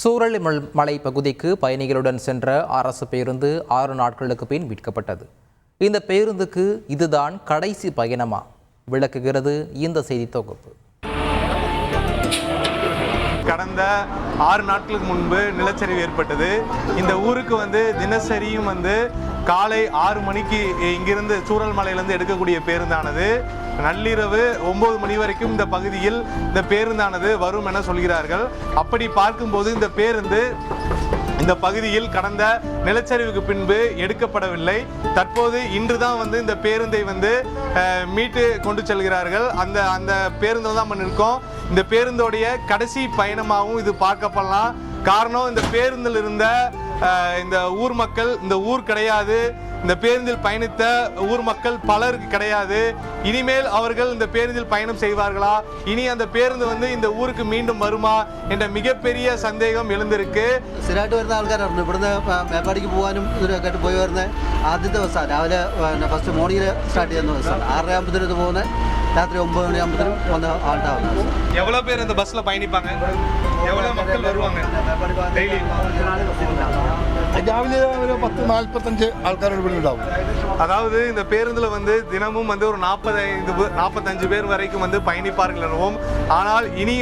சூரல்மலை பகுதிக்கு பயணிகளுடன் சென்ற அரசு பேருந்து 6 நாட்களுக்கு பின் மீட்கப்பட்டது. இந்த பேருந்துக்கு இதுதான் கடைசி பயணமா? விளக்குகிறது இந்த செய்தி தொகுப்பு. கடந்த 6 நாட்களுக்கு முன்பு நிலச்சரிவு ஏற்பட்டது. இந்த ஊருக்கு தினசரியும் காலை 6 மணிக்கு இங்கிருந்து சூரல்மலையிலிருந்து எடுக்கக்கூடிய பேருந்தானது நள்ளிரவு 9 மணி வரைக்கும் இந்த பகுதியில் இந்த பேருந்தானது வரும் என சொல்கிறார்கள். அப்படி பார்க்கும்போது இந்த பேருந்து இந்த பகுதியில் கடந்த நிலச்சரிவுக்கு பின்பு எடுக்கப்படவில்லை. தற்போது இன்றுதான் இந்த பேருந்தை மீட்டு கொண்டு செல்கிறார்கள். அந்த பேருந்தில் தான் இருக்கோம். இந்த பேருந்தோடைய கடைசி பயணமாகவும் இது பார்க்கப்படலாம். காரணம், இந்த பேருந்தில் இருந்த இந்த ஊர் மக்கள் இந்த ஊர் கிடையாது. இந்த பேருந்தில் பயணித்த ஊர் மக்கள் பலருக்கு கிடையாது. இனிமேல் அவர்கள் இந்த பேருந்தில் பயணம் செய்வார்களா? இனி அந்த பேருந்து இந்த ஊருக்கு மீண்டும் வருமா என்ற மிகப்பெரிய சந்தேகம் எழுந்திருக்கு. സ്ഥിരമായിട്ട് വരുന്ന ആൾക്കാരായിരുന്നു. ഇവിടുന്ന് മേപ്പാടിക്ക് പോകാനും ഇതിനൊക്കെ ആയിട്ട് പോയി വരുന്ന ആദ്യത്തെ ബസ്സാണ്. രാവിലെ ഫസ്റ്റ് മോർണിംഗിൽ സ്റ്റാർട്ട് ചെയ്യുന്ന ബസ്സാണ്. 6:30 ഇത് പോകുന്ന രാത്രി 9 മണിയാകുമ്പോഴത്തേനും വന്ന് ആൾട്ടാവുന്നത്. எவ்வளவு பேர் இந்த பஸ்ல பயணிப்பாங்க? எவ்வளவு மக்கள் வருவாங்க டெய்லி? രാവിലെ ഒരു 10-45 ആൾക്കാരോട് ഇവിടെ ഉണ്ടാവും. அதாவது இந்த பேருந்துல தினமும் ஒரு 45 பேர் வரைக்கும் பயணிப்பார்கள் எனவும், ஆனால் இனி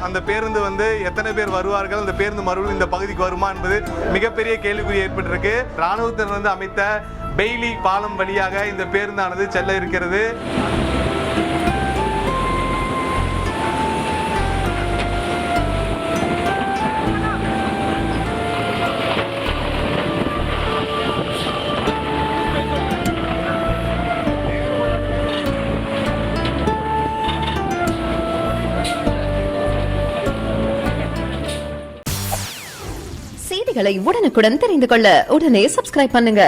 அந்த பேருந்து எத்தனை பேர் வருவார்கள், அந்த பேருந்து மறுபடியும் இந்த பகுதிக்கு வருமா என்பது மிகப்பெரிய கேள்விக்குறி ஏற்பட்டிருக்கு. இராணுவத்தினர் அமைத்த பெய்லி பாலம் வழியாக இந்த பேருந்தானது செல்ல இருக்கிறது. செய்திகளை உடனுக்குடன் தெரிந்து கொள்ள உடனே சப்ஸ்கிரைப் பண்ணுங்க.